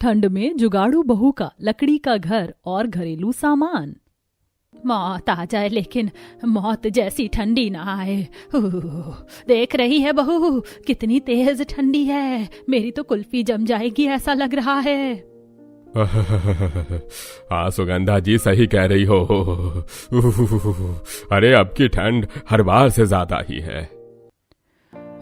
ठंड में जुगाड़ू बहू का लकड़ी का घर और घरेलू सामान। मौत आ जाए लेकिन मौत जैसी ठंडी ना आए। देख रही है बहू कितनी तेज ठंडी है, मेरी तो कुल्फी जम जाएगी ऐसा लग रहा है। हाँ सुगंधा जी सही कह रही हो। अरे अब की ठंड हर बार से ज्यादा ही है।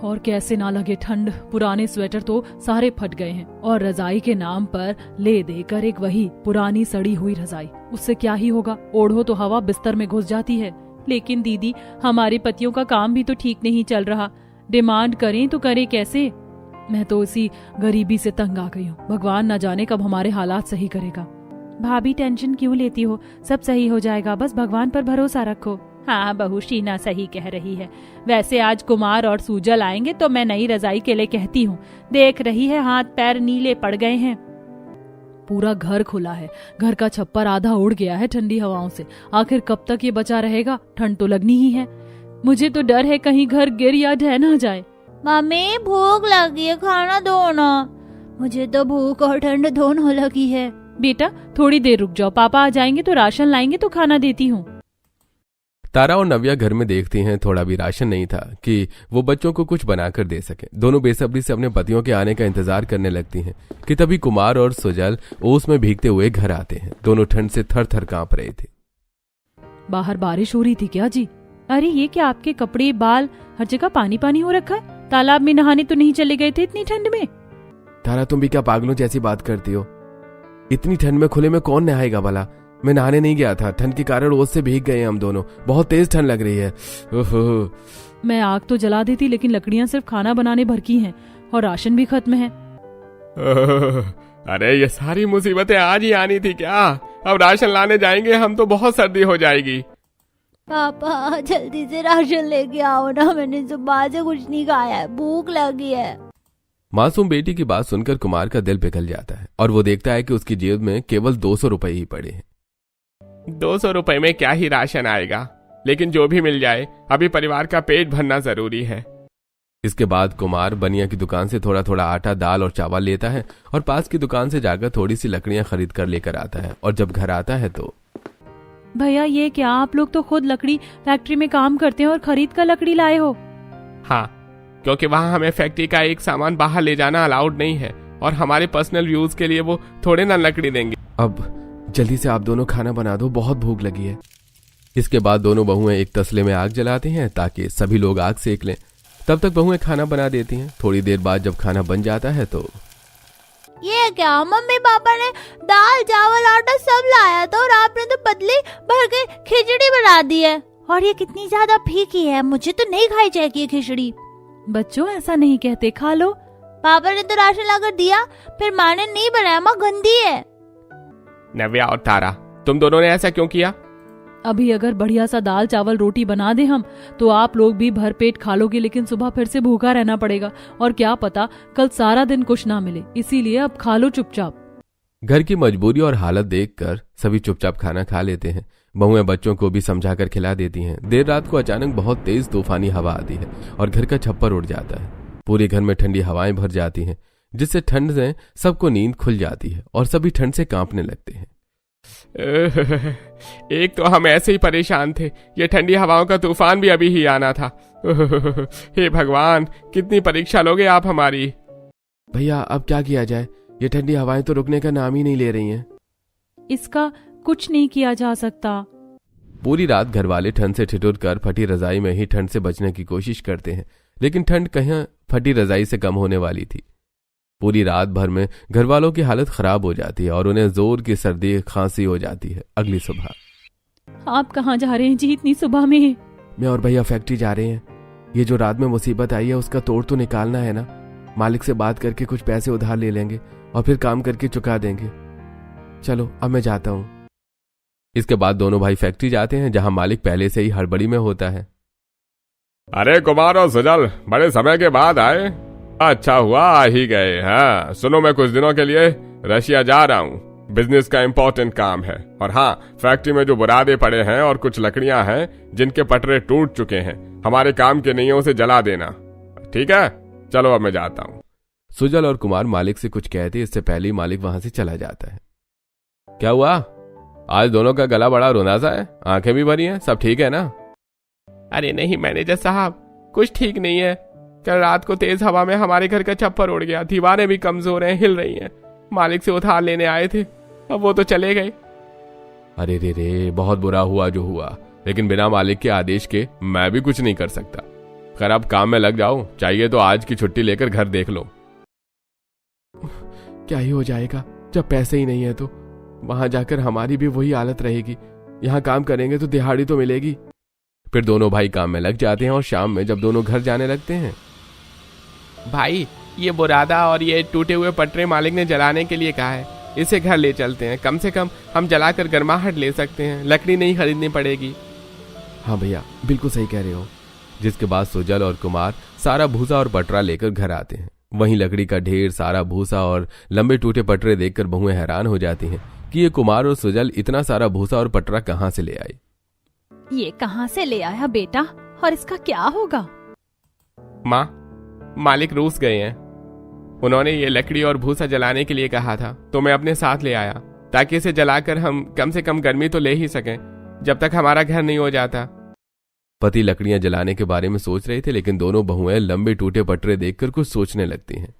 और कैसे ना लगे ठंड, पुराने स्वेटर तो सारे फट गए हैं और रजाई के नाम पर ले देकर एक वही पुरानी सड़ी हुई रजाई, उससे क्या ही होगा, ओढ़ो तो हवा बिस्तर में घुस जाती है। लेकिन दीदी हमारे पतियों का काम भी तो ठीक नहीं चल रहा, डिमांड करें तो करें कैसे। मैं तो इसी गरीबी से तंग आ गई हूँ, भगवान न जाने कब हमारे हालात सही करेगा। भाभी टेंशन क्यों लेती हो, सब सही हो जाएगा, बस भगवान पर भरोसा रखो। हाँ बहू शीना सही कह रही है। वैसे आज कुमार और सूजल आएंगे तो मैं नई रजाई के लिए कहती हूँ, देख रही है हाथ पैर नीले पड़ गए हैं। पूरा घर खुला है, घर का छप्पर आधा उड़ गया है ठंडी हवाओं से, आखिर कब तक ये बचा रहेगा, ठंड तो लगनी ही है। मुझे तो डर है कहीं घर गिर या ढह ना जाए। मम्मी भूख लगी है, खाना दो ना। मुझे तो भूख और ठंड दोनों लगी है। बेटा थोड़ी देर रुक जाओ, पापा आ जाएंगे तो राशन लाएंगे तो खाना देती हूँ। तारा और नव्या घर में देखती हैं थोड़ा भी राशन नहीं था कि वो बच्चों को कुछ बनाकर दे सके। दोनों बेसब्री से अपने पतियों के आने का इंतजार करने लगती हैं कि तभी कुमार और सुजल ओस में भीगते हुए घर आते हैं। दोनों ठंड से थर थर कांप रहे थे। बाहर बारिश हो रही थी क्या जी? अरे ये क्या आपके कपड़े बाल हर जगह पानी पानी हो रखा है, तालाब में नहाने तो नहीं चले गए थे इतनी ठंड में? तारा तुम भी क्या पागलों जैसी बात करती हो, इतनी ठंड में खुले में कौन नहाएगा भला। मैं नहाने नहीं गया था, ठंड के कारण ओस से भीग गए हम दोनों, बहुत तेज ठंड लग रही है। मैं आग तो जला देती लेकिन लकड़ियां सिर्फ खाना बनाने भर की हैं और राशन भी खत्म है। अरे ये सारी मुसीबतें आज ही आनी थी क्या? अब राशन लाने जाएंगे हम तो बहुत सर्दी हो जाएगी। पापा जल्दी से राशन लेके आओ ना, मैंने सुबह से कुछ नहीं खाया है, भूख लगी है। मासूम बेटी की बात सुनकर कुमार का दिल पिघल जाता है और वो देखता है कि उसकी जेब में केवल 200 रुपए ही पड़े हैं। 200 रुपए में क्या ही राशन आएगा, लेकिन जो भी मिल जाए, अभी परिवार का पेट भरना जरूरी है। इसके बाद कुमार बनिया की दुकान से थोड़ा थोड़ा आटा दाल और चावल लेता है और पास की दुकान से जाकर थोड़ी सी लकड़ियां खरीद कर लेकर आता है। और जब घर आता है तो भैया ये क्या, आप लोग तो खुद लकड़ी फैक्ट्री में काम करते हैं और खरीद कर लकड़ी लाए हो? हाँ, क्योंकि वहाँ हमें फैक्ट्री का एक सामान बाहर ले जाना अलाउड नहीं है और हमारे पर्सनल यूज के लिए वो थोड़े ना लकड़ी देंगे। अब जल्दी से आप दोनों खाना बना दो, बहुत भूख लगी है। इसके बाद दोनों बहुएं एक तसले में आग जलाते हैं ताकि सभी लोग आग सेक लें। तब तक बहुएं खाना बना देती हैं। थोड़ी देर बाद जब खाना बन जाता है तो ये क्या, मम्मी पापा ने दाल चावल आटा सब लाया था और आपने तो पतली भर के खिचड़ी बना दी है, और ये कितनी ज्यादा फीकी है, मुझे तो नहीं खाई जाएगी ये खिचड़ी। बच्चों ऐसा नहीं कहते, खा लो। पापा ने तो राशन लाकर दिया, फिर माँ ने नहीं बनाया, माँ गंदी है। नव्या और तारा तुम दोनों ने ऐसा क्यों किया? अभी अगर बढ़िया सा दाल चावल रोटी बना दे हम तो आप लोग भी भर पेट खा लोगे, लेकिन सुबह फिर से भूखा रहना पड़ेगा और क्या पता कल सारा दिन कुछ ना मिले, इसीलिए अब खा लो चुपचाप। घर की मजबूरी और हालत देखकर सभी चुपचाप खाना खा लेते हैं। बहुएं बच्चों को भी समझाकर खिला देती हैं। देर रात को अचानक बहुत तेज तूफानी हवा आती है और घर का छप्पर उड़ जाता है। पूरे घर में ठंडी हवाएं भर जाती हैं, जिससे ठंड से सबको नींद खुल जाती है और सभी ठंड से कांपने लगते हैं। एक तो हम ऐसे ही परेशान थे, ये ठंडी हवाओं का तूफान भी अभी ही आना था। हे भगवान, कितनी परीक्षा लोगे आप हमारी। भैया अब क्या किया जाए, ये ठंडी हवाएं तो रुकने का नाम ही नहीं ले रही हैं। इसका कुछ नहीं किया जा सकता। पूरी रात घर वाले ठंड से ठिठुर कर फटी रजाई में ही ठंड से बचने की कोशिश करते हैं, लेकिन ठंड कहीं फटी रजाई से कम होने वाली थी। पूरी रात भर में घर वालों की हालत खराब हो जाती है और उन्हें जोर की सर्दी खांसी हो जाती है। अगली सुबह आप कहाँ जा रहे हैं जी इतनी सुबह में? मैं और भैया फैक्ट्री जा रहे हैं। ये जो रात में मुसीबत आई है उसका तोड़ तो निकालना है ना। मालिक से बात करके कुछ पैसे उधार ले लेंगे और फिर काम करके चुका देंगे। चलो अब मैं जाता हूँ। इसके बाद दोनों भाई फैक्ट्री जाते हैं जहां मालिक पहले से ही हड़बड़ी में होता है। अरे कुमार और सुजल, बड़े समय के बाद आए, अच्छा हुआ आ ही गए। हाँ सुनो, मैं कुछ दिनों के लिए रशिया जा रहा हूँ, बिजनेस का इम्पोर्टेंट काम है। और हाँ, फैक्ट्री में जो बुरादे पड़े हैं और कुछ लकड़ियां हैं जिनके पटरे टूट चुके हैं, हमारे काम के नहीं उसे जला देना, ठीक है? चलो अब मैं जाता हूँ। सुजल और कुमार मालिक से कुछ कहते इससे पहले ही मालिक वहां से चला जाता है। क्या हुआ? आज दोनों का गला बड़ा रोनासा है, आंखें भी भरी हैं, सब ठीक है ना? अरे नहीं मैनेजर साहब, कुछ ठीक नहीं है। कल रात को तेज हवा में हमारे घर का छप्पर उड़ गया, दीवारें भी कमजोर हैं, हिल रही हैं। मालिक से उधार लेने आए थे, अब वो तो चले गए। अरे रे, बहुत बुरा हुआ जो हुआ, लेकिन बिना मालिक के आदेश के मैं भी कुछ नहीं कर सकता। खैर अब काम में लग जाओ, चाहिए तो आज की छुट्टी लेकर घर देख लो। क्या ही हो जाएगा, जब पैसे ही नहीं है तो वहां जाकर हमारी भी वही हालत रहेगी। यहाँ काम करेंगे तो दिहाड़ी तो मिलेगी। फिर दोनों भाई काम में लग जाते हैं और शाम में जब दोनों घर जाने लगते हैं, भाई ये बुरादा और ये टूटे हुए पटरे मालिक ने जलाने के लिए कहा है, इसे घर ले चलते हैं, कम से कम हम जलाकर गर्माहट ले सकते हैं, लकड़ी नहीं खरीदनी पड़ेगी। हाँ भैया बिल्कुल सही कह रहे हो। जिसके बाद सुजल और कुमार सारा भूसा और पटरा लेकर घर आते हैं। वहीं लकड़ी का ढेर, सारा भूसा और लंबे टूटे पटरे देखकर बहुएं हैरान हो जाती हैं कि ये कुमार और सुजल इतना सारा भूसा और पटरा कहाँ से ले आई। ये कहाँ से ले आया बेटा, और इसका क्या होगा? माँ, मालिक रूस गए हैं। उन्होंने ये लकड़ी और भूसा जलाने के लिए कहा था, तो मैं अपने साथ ले आया ताकि इसे जलाकर हम कम से कम गर्मी तो ले ही सकें जब तक हमारा घर नहीं हो जाता। पति लकड़ियां जलाने के बारे में सोच रहे थे, लेकिन दोनों बहुएं लंबे टूटे पटरे देखकर कुछ सोचने लगती हैं।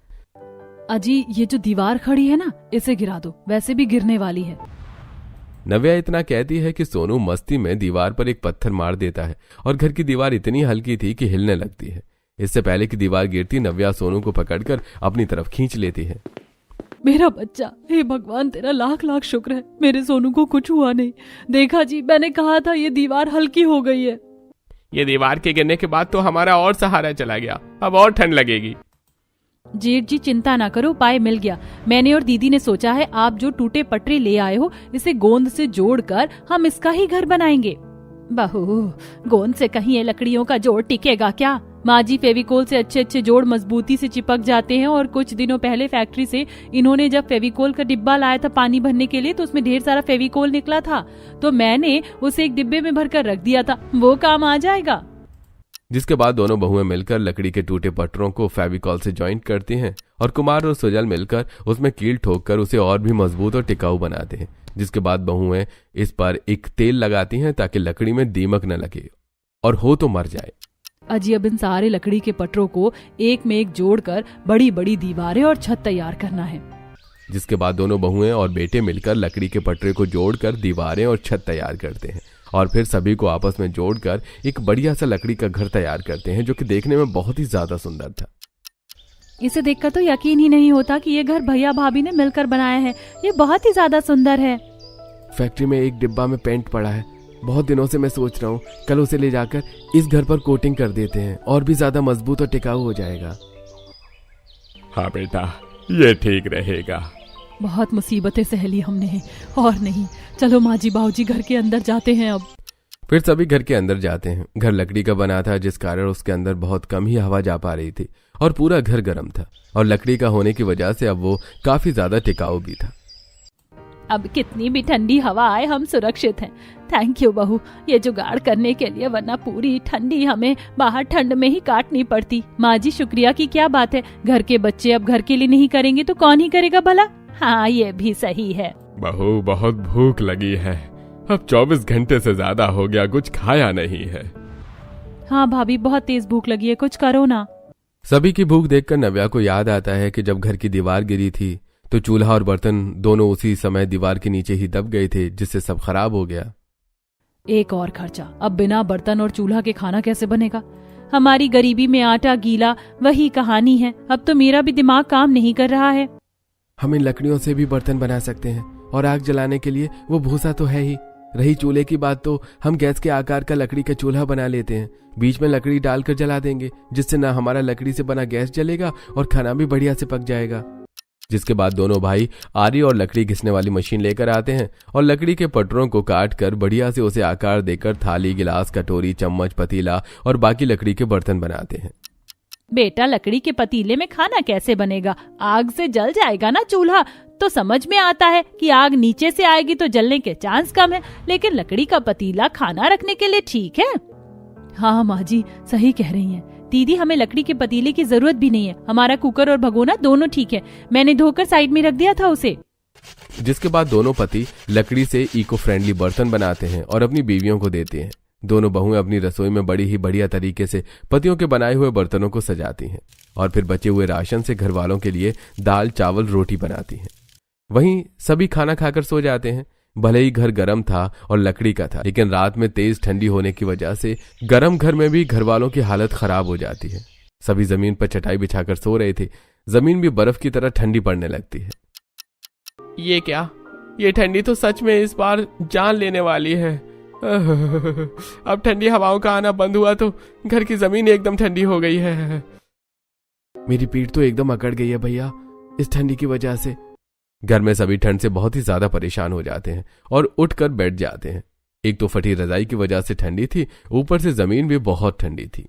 अजी ये जो दीवार खड़ी है ना, इसे गिरा दो, वैसे भी गिरने वाली है। नव्या इतना कहती है कि सोनू मस्ती में दीवार पर एक पत्थर मार देता है और घर की दीवार इतनी हल्की थी कि हिलने लगती है। इससे पहले कि दीवार गिरती, नव्या सोनू को पकड़कर अपनी तरफ खींच लेती है। मेरा बच्चा, हे भगवान तेरा लाख लाख शुक्र है, मेरे सोनू को कुछ हुआ नहीं। देखा जी, मैंने कहा था ये दीवार हल्की हो गई है। ये दीवार के गिरने के बाद तो हमारा और सहारा चला गया, अब और ठंड लगेगी। जेठ जी चिंता ना करो, उपाय मिल गया। मैंने और दीदी ने सोचा है, आप जो टूटे पटरे ले आए हो इसे गोंद से जोड़कर हम इसका ही घर बनाएंगे। बहू, गोंद से कहीं ये लकड़ियों का जोड़ टिकेगा क्या? माँ जी फेविकोल से अच्छे अच्छे जोड़ मजबूती से चिपक जाते हैं। और कुछ दिनों पहले फैक्ट्री से इन्होंने जब फेविकोल का डिब्बा लाया था पानी भरने के लिए, तो उसमें ढेर सारा फेविकोल निकला था, तो मैंने उसे एक डिब्बे में भरकर रख दिया था, वो काम आ जाएगा। जिसके बाद दोनों बहुएं मिलकर लकड़ी के टूटे पटरों को फेविकॉल से जॉइंट करती हैं और कुमार और सुजल मिलकर उसमें कील ठोककर उसे और भी मजबूत और टिकाऊ बनाते हैं। जिसके बाद बहुएं इस पर एक तेल लगाती हैं ताकि लकड़ी में दीमक न लगे और हो तो मर जाए। अजी अब इन सारे लकड़ी के पटरों को एक में एक जोड़कर बड़ी बड़ी दीवारें और छत तैयार करना है। जिसके बाद दोनों बहुएं और बेटे मिलकर लकड़ी के पटरे को जोड़कर दीवारें और छत तैयार करते हैं और फिर सभी को आपस में जोड़कर एक बढ़िया सा लकड़ी का घर तैयार करते हैं, जो कि देखने में बहुत ही ज्यादा सुंदर था। इसे देखकर तो यकीन ही नहीं होता कि ये घर भैया भाभी ने मिलकर बनाया है। ये बहुत ही ज्यादा सुंदर है। फैक्ट्री में एक डिब्बा में पेंट पड़ा है, बहुत दिनों से मैं सोच रहा हूँ कल उसे ले जाकर इस घर पर कोटिंग कर देते हैं, और भी ज्यादा मजबूत और टिकाऊ हो जाएगा। हाँ बेटा, ये ठीक रहेगा। बहुत मुसीबतें सहली हमने, और नहीं, चलो माँ जी बाबूजी घर के अंदर जाते हैं। अब फिर सभी घर के अंदर जाते हैं। घर लकड़ी का बना था, जिस कारण उसके अंदर बहुत कम ही हवा जा पा रही थी और पूरा घर गर्म था, और लकड़ी का होने की वजह से अब वो काफी ज्यादा टिकाऊ भी था। अब कितनी भी ठंडी हवा आए हम सुरक्षित हैं। थैंक यू बहू, ये जुगाड़ करने के लिए, वरना पूरी ठंडी हमें बाहर ठंड में ही काटनी पड़ती। माँ जी शुक्रिया की क्या बात है, घर के बच्चे अब घर के लिए नहीं करेंगे तो कौन ही करेगा भला। हाँ ये भी सही है। बहू बहुत भूख लगी है, अब 24 घंटे से ज्यादा हो गया, कुछ खाया नहीं है। हाँ भाभी बहुत तेज भूख लगी है, कुछ करो ना। सभी की भूख देखकर नव्या को याद आता है कि जब घर की दीवार गिरी थी तो चूल्हा और बर्तन दोनों उसी समय दीवार के नीचे ही दब गए थे, जिससे सब खराब हो गया। एक और खर्चा, अब बिना बर्तन और चूल्हा के खाना कैसे बनेगा। हमारी गरीबी में आटा गीला, वही कहानी है। अब तो मेरा भी दिमाग काम नहीं कर रहा है। हम इन लकड़ियों से भी बर्तन बना सकते हैं, और आग जलाने के लिए वो भूसा तो है ही। रही चूल्हे की बात, तो हम गैस के आकार का लकड़ी का चूल्हा बना लेते हैं, बीच में लकड़ी डालकर जला देंगे, जिससे ना हमारा लकड़ी से बना गैस जलेगा और खाना भी बढ़िया से पक जाएगा। जिसके बाद दोनों भाई आरी और लकड़ी घिसने वाली मशीन लेकर आते हैं और लकड़ी के पटरों को काट कर बढ़िया से उसे आकार देकर थाली, गिलास, कटोरी, चम्मच, पतीला और बाकी लकड़ी के बर्तन बनाते हैं। बेटा लकड़ी के पतीले में खाना कैसे बनेगा, आग से जल जाएगा ना चूल्हा। तो समझ में आता है कि आग नीचे से आएगी तो जलने के चांस कम है, लेकिन लकड़ी का पतीला खाना रखने के लिए ठीक है। हाँ माँ जी सही कह रही हैं, दीदी हमें लकड़ी के पतीले की जरूरत भी नहीं है, हमारा कुकर और भगोना दोनों ठीक है, मैंने धोकर साइड में रख दिया था उसे। जिसके बाद दोनों पति लकड़ी से इको फ्रेंडली बर्तन बनाते हैं और अपनी बीवियों को देते हैं। दोनों बहुएं अपनी रसोई में बड़ी ही बढ़िया तरीके से पतियों के बनाए हुए बर्तनों को सजाती हैं और फिर बचे हुए राशन से घर वालों के लिए दाल चावल रोटी बनाती हैं। वहीं सभी खाना खाकर सो जाते हैं। भले ही घर गर्म था और लकड़ी का था, लेकिन रात में तेज ठंडी होने की वजह से गर्म घर में भी घर वालों की हालत खराब हो जाती है। सभी जमीन पर चटाई बिछाकर सो रहे थे। जमीन भी बर्फ की तरह ठंडी पड़ने लगती है। ये क्या, ये ठंडी तो सच में इस बार जान लेने वाली है। अब ठंडी हवाओं का आना बंद हुआ तो घर की जमीन एकदम ठंडी हो गई है। मेरी पीठ तो एकदम अकड़ गई है भैया इस ठंडी की वजह से। घर में सभी ठंड से बहुत ही ज्यादा परेशान हो जाते हैं और उठकर बैठ जाते हैं। एक तो फटी रजाई की वजह से ठंडी थी, ऊपर से जमीन भी बहुत ठंडी थी।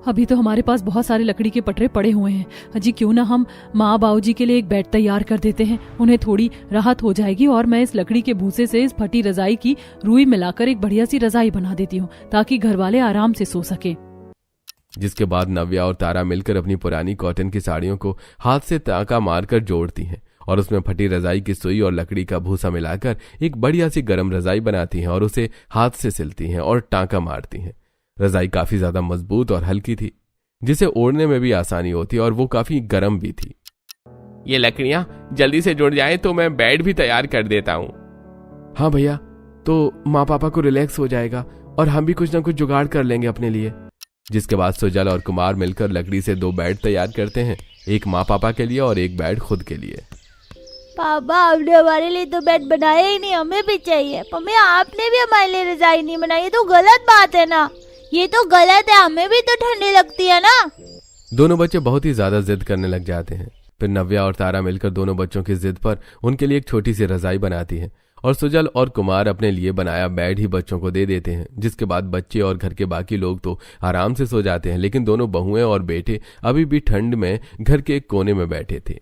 अभी तो हमारे पास बहुत सारे लकड़ी के पटरे पड़े हुए हैं, अजी क्यों ना हम माँ बाबूजी के लिए एक बेड तैयार कर देते हैं, उन्हें थोड़ी राहत हो जाएगी। और मैं इस लकड़ी के भूसे से इस फटी रजाई की रुई मिलाकर एक बढ़िया सी रजाई बना देती हूँ ताकि घर वाले आराम से सो सके। जिसके बाद नव्या और तारा मिलकर अपनी पुरानी कॉटन की साड़ियों को हाथ से टाँका मारकर जोड़ती हैं और उसमें फटी रजाई की सुई और लकड़ी का भूसा मिलाकर एक बढ़िया सी गर्म रजाई बनाती हैं और उसे हाथ से सिलती हैं और टाँका मारती हैं। रजाई काफी ज्यादा मजबूत और हल्की थी, जिसे ओढ़ने में भी आसानी होती और वो काफी गर्म भी थी। ये लकड़ियां जल्दी से जुड़ जाएं तो मैं बेड भी तैयार कर देता हूँ। हाँ भैया, तो माँ पापा को रिलैक्स हो जाएगा और हम भी कुछ ना कुछ जुगाड़ कर लेंगे अपने लिए। जिसके बाद सुजल और कुमार मिलकर लकड़ी से 2 बेड तैयार करते हैं, एक माँ पापा के लिए और एक बेड खुद के लिए। पापा आपने हमारे लिए तो बेड बनाया ही नहीं, हमें भी चाहिए। मम्मी आपने भी हमारे लिए रजाई नहीं बनाई, ये तो गलत बात है ना, ये तो गलत है, हमें भी तो ठंडी लगती है ना। दोनों बच्चे बहुत ही ज्यादा जिद करने लग जाते हैं। फिर नव्या और तारा मिलकर दोनों बच्चों की जिद पर उनके लिए एक छोटी सी रजाई बनाती है और सुजल और कुमार अपने लिए बनाया बेड ही बच्चों को दे देते हैं। जिसके बाद बच्चे और घर के बाकी लोग तो आराम से सो जाते हैं, लेकिन दोनों बहुएं और बेटे अभी भी ठंड में घर के एक कोने में बैठे थे।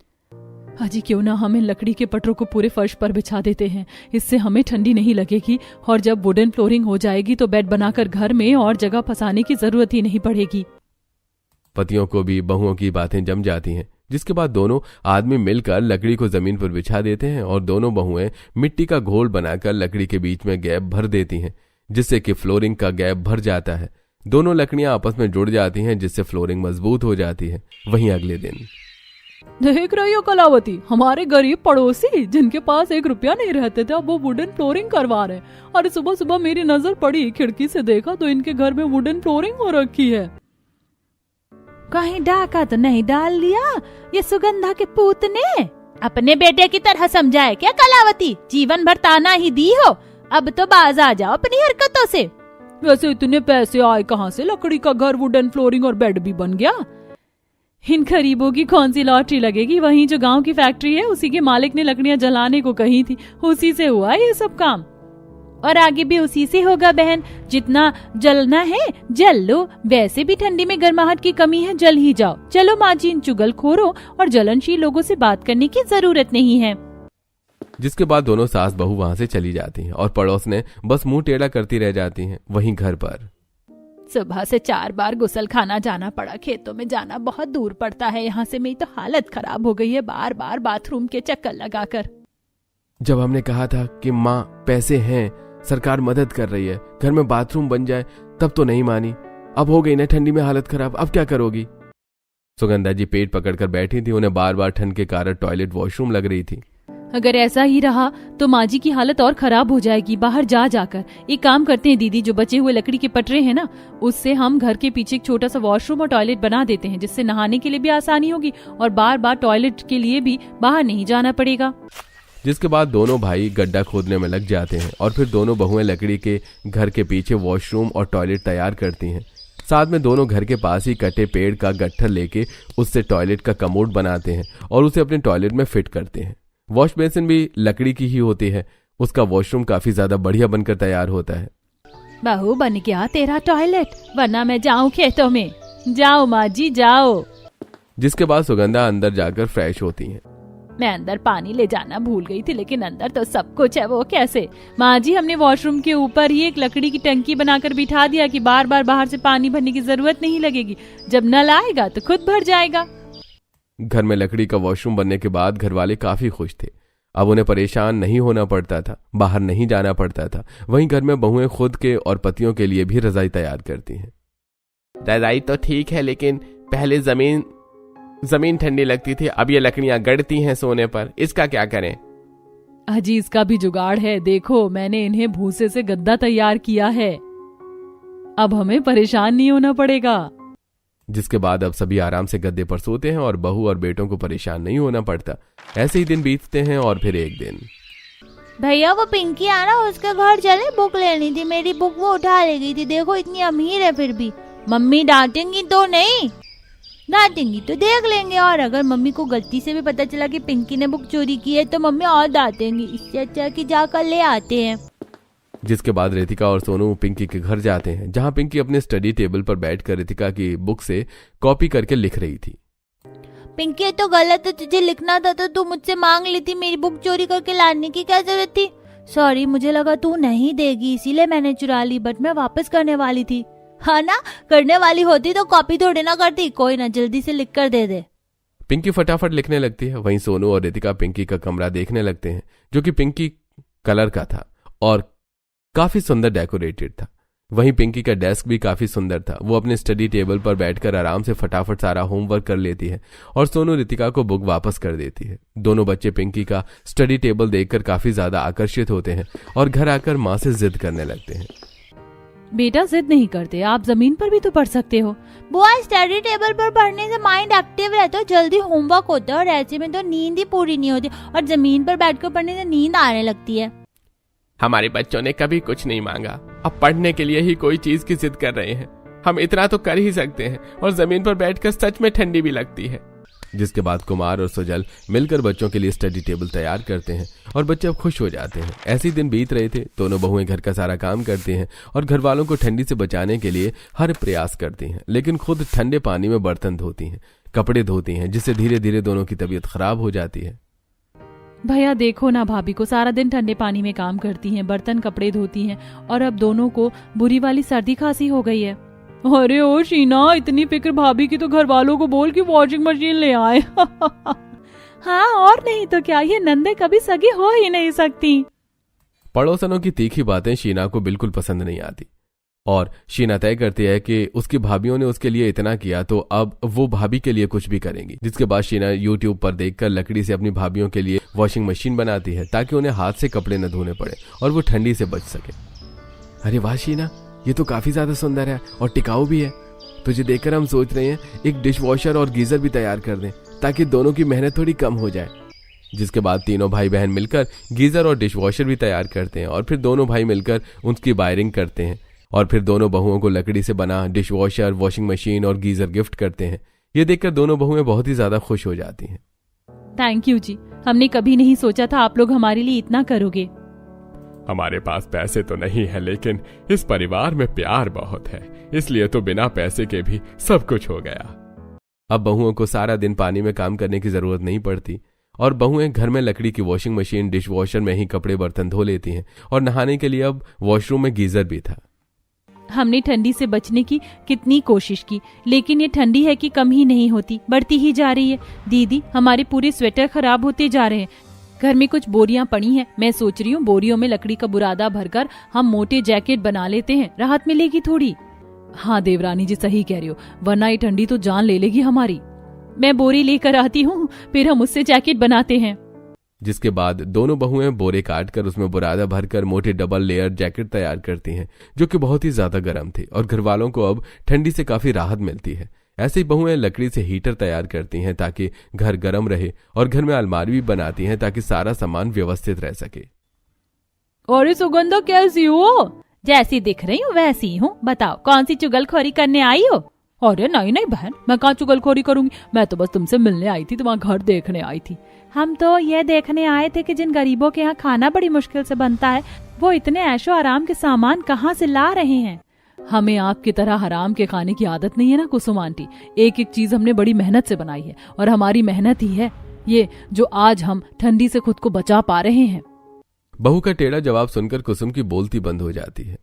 अजी क्यों ना हम इन लकड़ी के पटरों को पूरे फर्श पर बिछा देते हैं, इससे हमें ठंडी नहीं लगेगी और जब वुडन फ्लोरिंग हो जाएगी तो बेड बनाकर घर में और जगह फंसाने की जरूरत ही नहीं पड़ेगी। पतियों को भी बहुओं की बातें जम जाती हैं। जिसके बाद दोनों आदमी मिलकर लकड़ी को जमीन पर बिछा देते हैं और दोनों बहुएं मिट्टी का घोल बनाकर लकड़ी के बीच में गैप भर देती हैं, जिससे कि फ्लोरिंग का गैप भर जाता है। दोनों लकड़ियां आपस में जुड़ जाती हैं, जिससे फ्लोरिंग मजबूत हो जाती है। वहीं अगले दिन देख रही हो कलावती, हमारे गरीब पड़ोसी जिनके पास 1 रुपया नहीं रहते थे, अब वो वुडन फ्लोरिंग करवा रहे हैं। अरे सुबह सुबह मेरी नजर पड़ी, खिड़की से देखा तो इनके घर में वुडन फ्लोरिंग हो रखी है। कहीं डाका तो नहीं डाल दिया ये सुगंधा के पूत ने? अपने बेटे की तरह समझाए क्या कलावती? जीवन भर ताना ही दी हो, अब तो बाज आ जाओ अपनी हरकतों से। वैसे इतने पैसे आए कहाँ से? लकड़ी का घर, वुडन फ्लोरिंग और बेड भी बन गया। इन गरीबों की कौन सी लॉटरी लगेगी? वहीं जो गांव की फैक्ट्री है उसी के मालिक ने लकड़ियां जलाने को कही थी, उसी से हुआ ये सब काम। और आगे भी उसी से होगा बहन, जितना जलना है जल लो, वैसे भी ठंडी में गर्माहट की कमी है, जल ही जाओ। चलो माँ जी, इन चुगलखोरों और जलनशील लोगों से बात करने की जरूरत नहीं है। जिसके बाद दोनों सास बहू वहां से चली जाती हैं और पड़ोस ने बस मुंह टेढ़ा करती रह जाती हैं। वहीं घर पर सुबह से 4 बार गुसल खाना जाना पड़ा, खेतों में जाना बहुत दूर पड़ता है यहाँ से, मेरी तो हालत खराब हो गई है बार बार बाथरूम के चक्कर लगाकर। जब हमने कहा था कि माँ पैसे हैं, सरकार मदद कर रही है, घर में बाथरूम बन जाए, तब तो नहीं मानी। अब हो गई ना ठंडी में हालत खराब, अब क्या करोगी? सुगंधा जी पेट पकड़कर बैठी थी, उन्हें बार बार ठंड के कारण टॉयलेट वॉशरूम लग रही थी। अगर ऐसा ही रहा तो माँ जी की हालत और खराब हो जाएगी। बाहर जा जाकर एक काम करते हैं दीदी, जो बचे हुए लकड़ी के पटरे हैं ना, उससे हम घर के पीछे एक छोटा सा वॉशरूम और टॉयलेट बना देते हैं, जिससे नहाने के लिए भी आसानी होगी और बार बार टॉयलेट के लिए भी बाहर नहीं जाना पड़ेगा। जिसके बाद दोनों भाई गड्ढा खोदने में लग जाते हैं और फिर दोनों बहुएं लकड़ी के घर के पीछे वॉशरूम और टॉयलेट तैयार करती हैं। साथ में दोनों घर के पास ही कटे पेड़ का गट्ठर लेके उससे टॉयलेट का कमोड बनाते हैं और उसे अपने टॉयलेट में फिट करते हैं। वॉश बेसिन भी लकड़ी की ही होती है, उसका वॉशरूम काफी ज्यादा बढ़िया बनकर तैयार होता है। बहू बन गया तेरा टॉयलेट, वरना मैं जाऊं खेतों में। जाओ माँ जी जाओ। जिसके बाद सुगंधा अंदर जाकर फ्रेश होती हैं। मैं अंदर पानी ले जाना भूल गई थी, लेकिन अंदर तो सब कुछ है। वो कैसे? माँ जी, हमने वॉशरूम के ऊपर ही एक लकड़ी की टंकी बनाकर बिठा दिया कि बार बार बाहर से पानी भरने की जरूरत नहीं लगेगी। जब नल आएगा तो खुद भर जाएगा। घर में लकड़ी का वॉशरूम बनने के बाद घर वाले काफी खुश थे। अब उन्हें परेशान नहीं होना पड़ता था, बाहर नहीं जाना पड़ता था। वहीं घर में बहुएं खुद के और पतियों के लिए भी रजाई तैयार करती हैं। रजाई तो ठीक है, लेकिन पहले जमीन ठंडी लगती थी, अब ये लकड़ियां गड़ती हैं सोने पर, इसका क्या करें? अजी, इसका भी जुगाड़ है। देखो, मैंने इन्हें भूसे से गद्दा तैयार किया है। अब हमें परेशान नहीं होना पड़ेगा। जिसके बाद अब सभी आराम से गद्दे पर सोते हैं और बहू और बेटों को परेशान नहीं होना पड़ता। ऐसे ही दिन बीतते हैं और फिर एक दिन, भैया वो पिंकी आना, उसके घर चले, बुक लेनी थी। मेरी बुक वो उठा ले गई थी। देखो इतनी अमीर है फिर भी। मम्मी डांटेंगी तो नहीं, डांटेंगी तो देख लेंगे। और अगर मम्मी को गलती से भी पता चला कि पिंकी ने बुक चोरी की है तो मम्मी और डांटेंगी। इससे अच्छा कि जाकर ले आते हैं। जिसके बाद रितिका और सोनू पिंकी के घर जाते हैं, जहां पिंकी अपने स्टडी टेबल पर बैठकर रितिका की बुक से कॉपी करके लिख रही थी। पिंकी, तो गलत है, तुझे लिखना था तो तू मुझसे मांग लेती। मेरी बुक चोरी करके लाने की क्या जरूरत थी? सॉरी, मुझे लगा तू नहीं देगी इसीलिए मैंने चुरा ली, बट मैं वापस करने वाली थी। हाँ ना, करने वाली होती तो कॉपी थोड़ी ना करती। कोई ना, जल्दी से लिख कर दे दे। पिंकी फटाफट लिखने लगती है। वहीं सोनू और रितिका पिंकी का कमरा देखने लगते हैं, जो कि पिंकी कलर का था और काफी सुंदर डेकोरेटेड था। वहीं पिंकी का डेस्क भी काफी सुंदर था। वो अपने स्टडी टेबल पर बैठकर आराम से फटाफट सारा होमवर्क कर लेती है और सोनू रितिका को बुक वापस कर देती है। दोनों बच्चे पिंकी का स्टडी टेबल देखकर काफी ज्यादा आकर्षित होते हैं और घर आकर माँ से जिद करने लगते हैं। बेटा, जिद नहीं करते, आप जमीन पर भी तो पढ़ सकते हो। बुआ, स्टडी टेबल पर पढ़ने से माइंड एक्टिव रहता है, जल्दी होमवर्क होता है और ऐसे में तो नींद ही पूरी नहीं होती। और जमीन पर बैठकर पढ़ने से नींद आने लगती है। हमारे बच्चों ने कभी कुछ नहीं मांगा, अब पढ़ने के लिए ही कोई चीज की जिद कर रहे हैं। हम इतना तो कर ही सकते हैं, और जमीन पर बैठकर सच में ठंडी भी लगती है। जिसके बाद कुमार और सुजल मिलकर बच्चों के लिए स्टडी टेबल तैयार करते हैं और बच्चे अब खुश हो जाते हैं। ऐसे ही दिन बीत रहे थे। दोनों बहुएं घर का सारा काम करती हैं और घर वालों को ठंडी से बचाने के लिए हर प्रयास करती हैं, लेकिन खुद ठंडे पानी में बर्तन धोती हैं, कपड़े धोती हैं, जिससे धीरे धीरे दोनों की तबीयत खराब हो जाती है। भैया देखो ना, भाभी को सारा दिन ठंडे पानी में काम करती हैं, बर्तन कपड़े धोती हैं, और अब दोनों को बुरी वाली सर्दी खांसी हो गई है। अरे ओ शीना, इतनी फिक्र भाभी की तो घर वालों को बोल कि वॉशिंग मशीन ले आए। हाँ, और नहीं तो क्या, ये नंदे कभी सगी हो ही नहीं सकती। पड़ोसनों की तीखी बातें शीना को बिल्कुल पसंद नहीं आती और शीना तय करती है कि उसकी भाभियों ने उसके लिए इतना किया तो अब वो भाभी के लिए कुछ भी करेंगी। जिसके बाद शीना यूट्यूब पर देखकर लकड़ी से अपनी भाभियों के लिए वॉशिंग मशीन बनाती है, ताकि उन्हें हाथ से कपड़े न धोने पड़े और वो ठंडी से बच सके। अरे वाह शीना, ये तो काफी ज्यादा सुंदर है और टिकाऊ भी है। तुझे देखकर हम सोच रहे हैं एक डिश वॉशर और गीजर भी तैयार कर दें, ताकि दोनों की मेहनत थोड़ी कम हो जाए। जिसके बाद तीनों भाई बहन मिलकर गीजर और डिश वॉशर भी तैयार करते हैं और फिर दोनों भाई मिलकर उसकी वायरिंग करते हैं और फिर दोनों बहुओं को लकड़ी से बना डिश वॉशर, वॉशिंग मशीन और गीजर गिफ्ट करते हैं। ये देखकर दोनों बहुएं बहुत ही ज्यादा खुश हो जाती हैं। थैंक यू जी, हमने कभी नहीं सोचा था आप लोग हमारे लिए इतना करोगे। हमारे पास पैसे तो नहीं है, लेकिन इस परिवार में प्यार बहुत है, इसलिए तो बिना पैसे के भी सब कुछ हो गया। अब बहुओं को सारा दिन पानी में काम करने की जरूरत नहीं पड़ती और बहुएं घर में लकड़ी की वॉशिंग मशीन, डिश वॉशर में ही कपड़े बर्तन धो लेती हैं और नहाने के लिए अब वॉशरूम में गीजर भी था। हमने ठंडी से बचने की कितनी कोशिश की, लेकिन ये ठंडी है कि कम ही नहीं होती, बढ़ती ही जा रही है। दीदी, हमारे पूरे स्वेटर खराब होते जा रहे हैं। घर में कुछ बोरियां पड़ी हैं, मैं सोच रही हूँ बोरियों में लकड़ी का बुरादा भरकर हम मोटे जैकेट बना लेते हैं, राहत मिलेगी थोड़ी। हाँ देवरानी जी, सही कह रही हो, वरना ये ठंडी तो जान ले लेगी हमारी। मैं बोरी लेकर आती हूँ, फिर हम उससे जैकेट बनाते हैं। जिसके बाद दोनों बहुएं बोरे काटकर उसमें बुरादा भरकर मोटे डबल लेयर जैकेट तैयार करती हैं, जो कि बहुत ही ज्यादा गर्म थे और घर वालों को अब ठंडी से काफी राहत मिलती है। ऐसे ही बहुएं लकड़ी से हीटर तैयार करती हैं ताकि घर गर्म रहे और घर में अलमारी भी बनाती हैं ताकि सारा सामान व्यवस्थित रह सके। और सुगंधा कैसी हो? जैसी दिख रही हूँ वैसी ही हूँ। बताओ कौन सी चुगलखोरी करने आई हो? अरे नहीं नहीं बहन, मैं कहाँ चुगलखोरी करूंगी, मैं तो बस तुमसे मिलने आई थी, तुम्हारा घर देखने आई थी। हम तो ये देखने आए थे कि जिन गरीबों के यहाँ खाना बड़ी मुश्किल से बनता है, वो इतने ऐशो आराम के सामान कहाँ से ला रहे हैं। हमें आपकी तरह हराम के खाने की आदत नहीं है ना कुसुम आंटी। एक एक चीज हमने बड़ी मेहनत से बनाई है और हमारी मेहनत ही है ये जो आज हम ठंडी से खुद को बचा पा रहे हैं। बहू का टेढ़ा जवाब सुनकर कुसुम की बोलती बंद हो जाती है।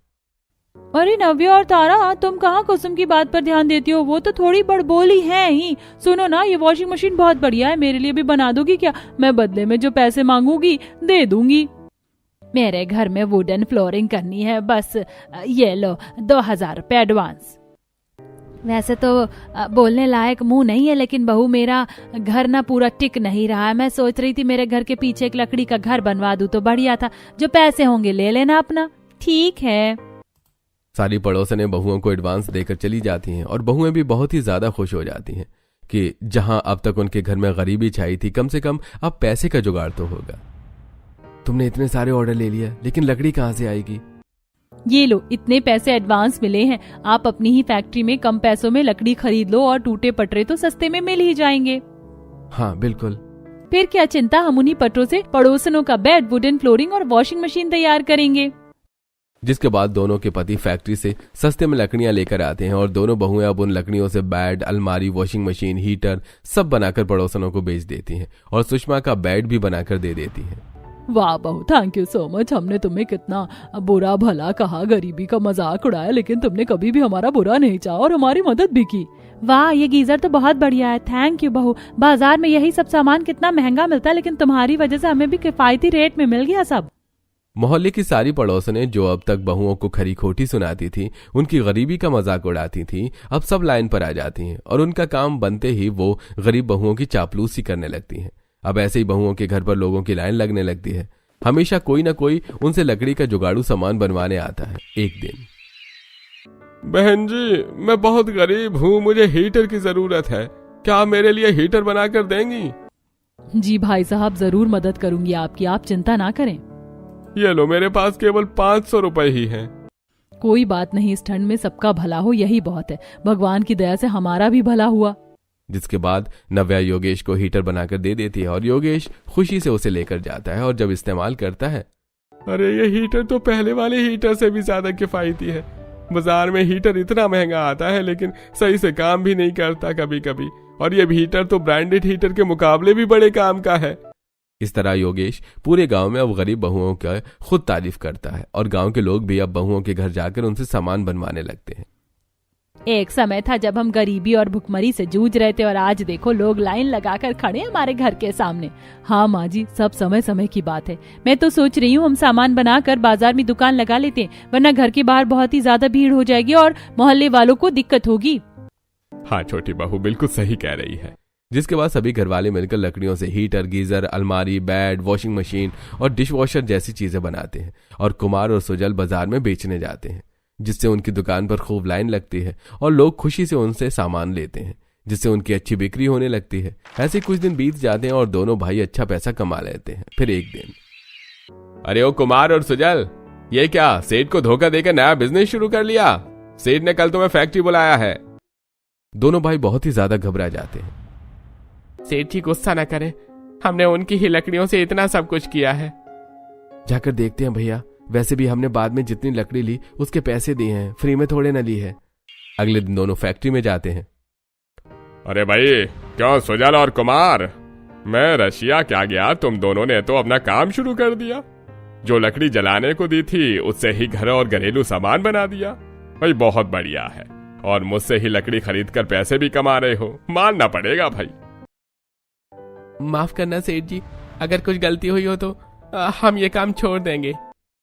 अरे नव्या और तारा, तुम कहाँ कुसुम की बात पर ध्यान देती हो? वो तो थोड़ी बड़बोली है ही। सुनो ना, ये वॉशिंग मशीन बहुत बढ़िया है, मेरे लिए भी बना दोगी क्या? मैं बदले में जो पैसे मांगूंगी दे दूंगी। मेरे घर में वुडन फ्लोरिंग करनी है, बस ये लो 2000 रुपए एडवांस। वैसे तो बोलने लायक मुंह नहीं है, लेकिन बहू मेरा घर ना पूरा टिक नहीं रहा है। मैं सोच रही थी मेरे घर के पीछे एक लकड़ी का घर बनवा दूं तो बढ़िया था। जो पैसे होंगे ले लेना अपना। ठीक है। सारी पड़ोसनें बहुओं को एडवांस देकर चली जाती हैं और बहुएं भी बहुत ही ज्यादा खुश हो जाती हैं कि जहां अब तक उनके घर में गरीबी छाई थी, कम से कम अब पैसे का जुगाड़ तो होगा। तुमने इतने सारे ऑर्डर ले लिया, लेकिन लकड़ी कहाँ से आएगी? ये लो, इतने पैसे एडवांस मिले हैं, आप अपनी ही फैक्ट्री में कम पैसों में लकड़ी खरीद लो और टूटे पटरे तो सस्ते में मिल ही जाएंगे। हाँ बिल्कुल। फिर क्या चिंता, हम उन्हीं पटरों से पड़ोसनों का बेड, वुडन फ्लोरिंग और वॉशिंग मशीन तैयार करेंगे। जिसके बाद दोनों के पति फैक्ट्री से सस्ते में लकड़ियां लेकर आते हैं और दोनों बहुएं अब उन लकड़ियों से बेड, अलमारी, वॉशिंग मशीन, हीटर सब बनाकर पड़ोसनों को बेच देती हैं और सुषमा का बेड भी बनाकर दे देती हैं। वाह बहू, थैंक यू सो मच। हमने तुम्हें कितना बुरा भला कहा, गरीबी का मजाक उड़ाया, लेकिन तुमने कभी भी हमारा बुरा नहीं चाहा और हमारी मदद भी की। वाह, ये गीजर तो बहुत बढ़िया है, थैंक यू बहू। बाजार में यही सब सामान कितना महंगा मिलता है, लेकिन तुम्हारी वजह से हमें भी किफायती रेट में मिल गया सब। मोहल्ले की सारी पड़ोसनें जो अब तक बहुओं को खरी खोटी सुनाती थी, उनकी गरीबी का मजाक उड़ाती थी, अब सब लाइन पर आ जाती हैं और उनका काम बनते ही वो गरीब बहुओं की चापलूसी करने लगती हैं। अब ऐसे ही बहुओं के घर पर लोगों की लाइन लगने लगती है। हमेशा कोई ना कोई उनसे लकड़ी का जुगाड़ू सामान बनवाने आता है। एक दिन, बहन जी, मैं बहुत गरीब हूँ, मुझे हीटर की जरूरत है, क्या आप मेरे लिए हीटर बनाकर देंगी? जी भाई साहब, जरूर मदद करूंगी आपकी, आप चिंता ना करें। ये लो, मेरे पास केवल 500 रुपए ही हैं। कोई बात नहीं, इस ठंड में सबका भला हो यही बहुत है। भगवान की दया से हमारा भी भला हुआ। जिसके बाद नव्या योगेश को हीटर बनाकर दे देती है और योगेश खुशी से उसे लेकर जाता है और जब इस्तेमाल करता है, अरे ये हीटर तो पहले वाले हीटर से भी ज्यादा किफायती है। बाजार में हीटर इतना महंगा आता है, लेकिन सही से काम भी नहीं करता कभी कभी, और ये हीटर तो ब्रांडेड हीटर के मुकाबले भी बड़े काम का है। इस तरह योगेश पूरे गांव में अब गरीब बहुओं का खुद तारीफ करता है और गांव के लोग भी अब बहुओं के घर जाकर उनसे सामान बनवाने लगते हैं। एक समय था जब हम गरीबी और भुखमरी से जूझ रहे थे और आज देखो लोग लाइन लगाकर खड़े हैं हमारे घर के सामने। हाँ माँ जी, सब समय समय की बात है। मैं तो सोच रही हूँ हम सामान बनाकर बाजार में दुकान लगा लेते हैं, वरना घर के बाहर बहुत ही ज्यादा भीड़ हो जाएगी और मोहल्ले वालों को दिक्कत होगी। हाँ छोटी बहू बिल्कुल सही कह रही है। जिसके बाद सभी घरवाले मिलकर लकड़ियों से हीटर, गीजर, अलमारी, बेड, वॉशिंग मशीन और डिशवॉशर जैसी चीजें बनाते हैं और कुमार और सुजल बाजार में बेचने जाते हैं, जिससे उनकी दुकान पर खूब लाइन लगती है और लोग खुशी से उनसे सामान लेते हैं, जिससे उनकी अच्छी बिक्री होने लगती है। ऐसे कुछ दिन बीत जाते हैं और दोनों भाई अच्छा पैसा कमा लेते हैं। फिर एक दिन, अरे ओ कुमार और सुजल, ये क्या सेठ को धोखा देकर नया बिजनेस शुरू कर लिया? सेठ ने कल तुम्हें फैक्ट्री बुलाया है। दोनों भाई बहुत ही ज्यादा घबरा जाते हैं। सेठ जी गुस्सा न करें, हमने उनकी ही लकड़ियों से इतना सब कुछ किया है। जाकर देखते हैं भैया, वैसे भी हमने बाद में जितनी लकड़ी ली उसके पैसे दिए हैं, फ्री में थोड़े न ली है। अगले दिन दोनों फैक्ट्री में जाते हैं। अरे भाई, क्यों सुजल और कुमार, मैं रशिया क्या गया, तुम दोनों ने तो अपना काम शुरू कर दिया। जो लकड़ी जलाने को दी थी उससे ही घर और घरेलू सामान बना दिया। भाई बहुत बढ़िया है, और मुझसे ही लकड़ी खरीद कर पैसे भी कमा रहे हो, मानना पड़ेगा भाई। माफ करना सेठ जी, अगर कुछ गलती हुई हो तो हम ये काम छोड़ देंगे।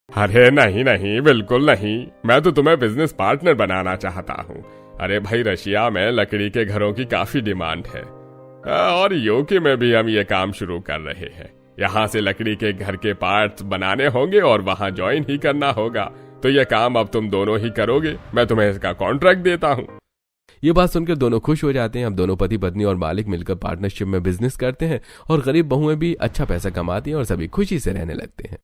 अरे नहीं नहीं, बिल्कुल नहीं, मैं तो तुम्हें बिजनेस पार्टनर बनाना चाहता हूँ। अरे भाई, रशिया में लकड़ी के घरों की काफी डिमांड है और यूके में भी हम ये काम शुरू कर रहे हैं। यहाँ से लकड़ी के घर के पार्ट्स बनाने होंगे और वहाँ ज्वाइन ही करना होगा। तो ये काम अब तुम दोनों ही करोगे, मैं तुम्हें इसका कॉन्ट्रैक्ट देता हूँ। ये बात सुनकर दोनों खुश हो जाते हैं। अब दोनों पति पत्नी और मालिक मिलकर पार्टनरशिप में बिजनेस करते हैं और गरीब बहुएं भी अच्छा पैसा कमाती हैं और सभी खुशी से रहने लगते हैं।